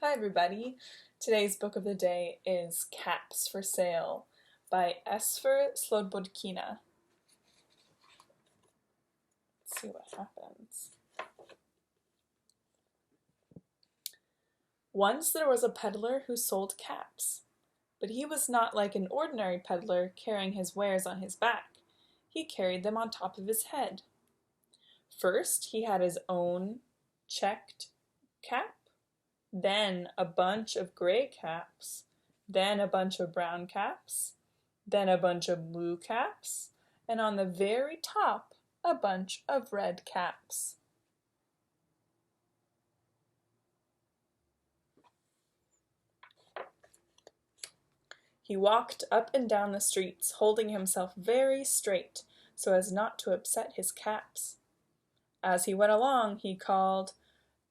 Hi everybody! Today's book of the day is Caps for Sale by Esphyr Slobodkina. Let's see what happens. Once there was a peddler who sold caps, but he was not like an ordinary peddler carrying his wares on his back. He carried them on top of his head. First he had his own checked cap, then a bunch of gray caps, then a bunch of brown caps, then a bunch of blue caps, and on the very top, a bunch of red caps. He walked up and down the streets, holding himself very straight so as not to upset his caps. As he went along, he called,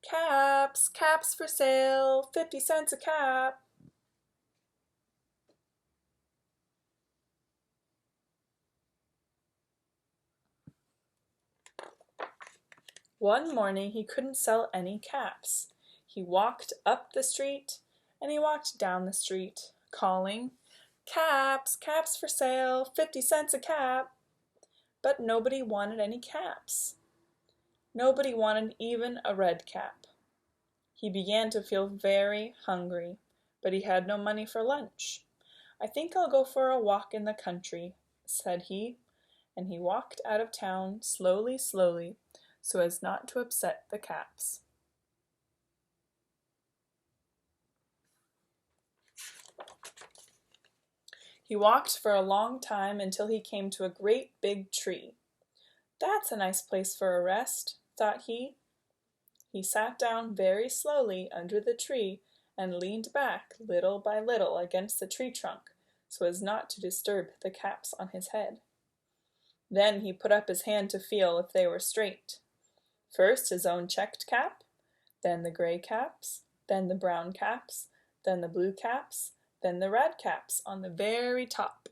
"Caps, caps for sale, 50 cents a cap." One morning he couldn't sell any caps. He walked up the street and he walked down the street, calling, "Caps, caps for sale, 50 cents a cap." But nobody wanted any caps. Nobody wanted even a red cap. He began to feel very hungry, but he had no money for lunch. "I think I'll go for a walk in the country," said he, and he walked out of town slowly, slowly, so as not to upset the caps. He walked for a long time until he came to a great big tree. "That's a nice place for a rest," thought he. He sat down very slowly under the tree and leaned back little by little against the tree trunk so as not to disturb the caps on his head. Then he put up his hand to feel if they were straight. First his own checked cap, then the gray caps, then the brown caps, then the blue caps, then the red caps on the very top.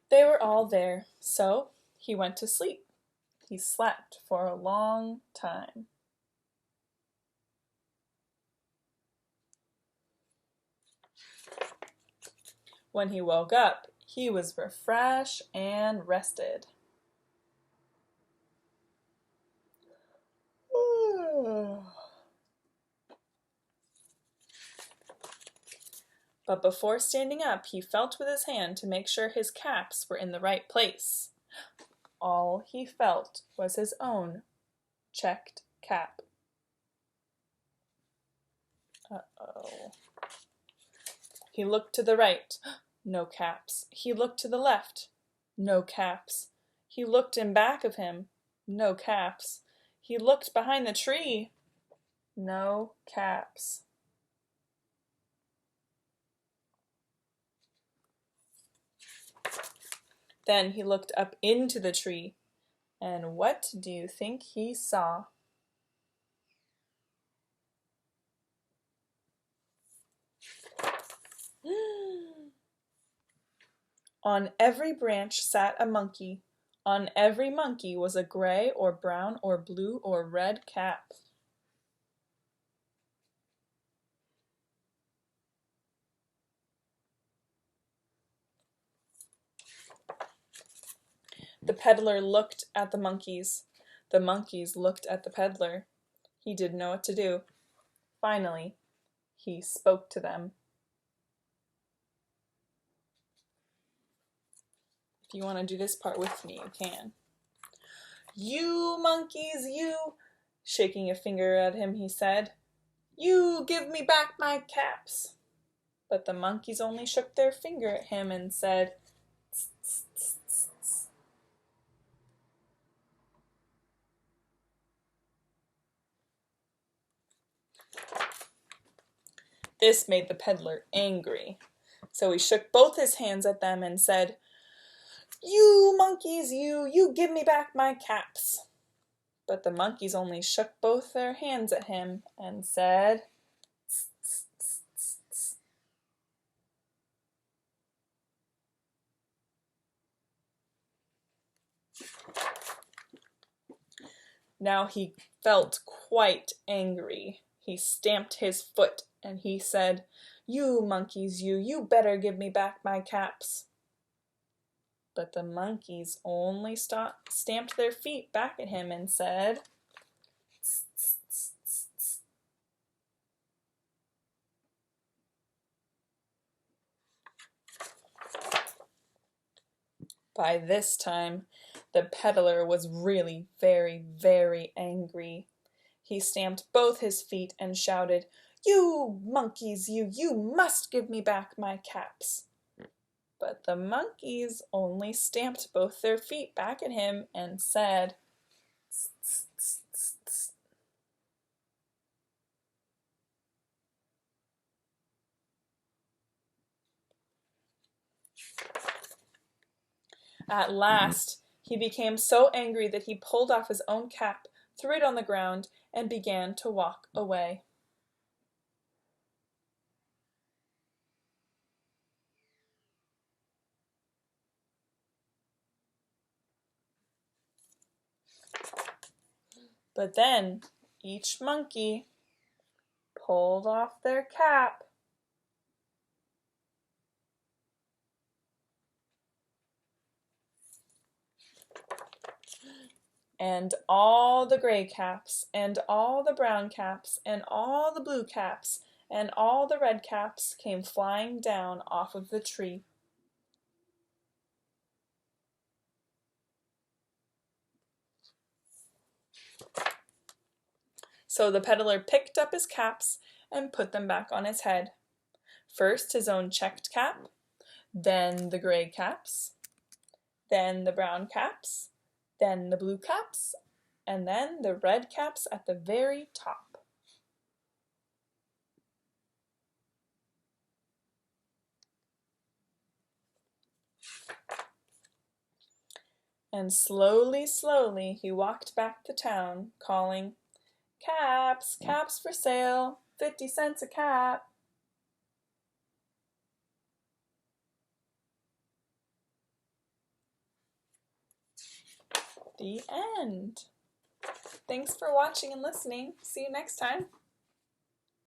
They were all there, so he went to sleep. He slept for a long time. When he woke up, he was refreshed and rested. But before standing up, he felt with his hand to make sure his caps were in the right place. All he felt was his own checked cap. Uh-oh. He looked to the right. No caps. He looked to the left. No caps. He looked in back of him. No caps. He looked behind the tree. No caps. Then he looked up into the tree, and what do you think he saw? On every branch sat a monkey. On every monkey was a gray or brown or blue or red cap. The peddler looked at the monkeys. The monkeys looked at the peddler. He didn't know what to do. Finally, he spoke to them. If you want to do this part with me, you can. "You monkeys, you," shaking a finger at him, he said, "you give me back my caps." But the monkeys only shook their finger at him and said, "Tss, tss, tss, tss, tss." This made the peddler angry, so he shook both his hands at them and said, "You monkeys, you give me back my caps." But the monkeys only shook both their hands at him and said, "Tss, tss, tss, tss, tss." Now he felt quite angry. He stamped his foot and he said, "You monkeys, you better give me back my caps." But the monkeys only stamped their feet back at him and said, "Tss, tss, tss, tss, tss." By this time, the peddler was really very, very angry. He stamped both his feet and shouted, "You monkeys, you must give me back my caps." But the monkeys only stamped both their feet back at him and said, "Tss, tss, tss, tss, tss." At last, he became so angry that he pulled off his own cap, threw it on the ground, and began to walk away. But then each monkey pulled off their cap and all the gray caps and all the brown caps and all the blue caps and all the red caps came flying down off of the tree. So the peddler picked up his caps and put them back on his head. First his own checked cap, then the gray caps, then the brown caps, then the blue caps, and then the red caps at the very top. And slowly, slowly he walked back to town, calling, "Caps, caps for sale, 50 cents a cap." The end. Thanks for watching and listening. See you next time.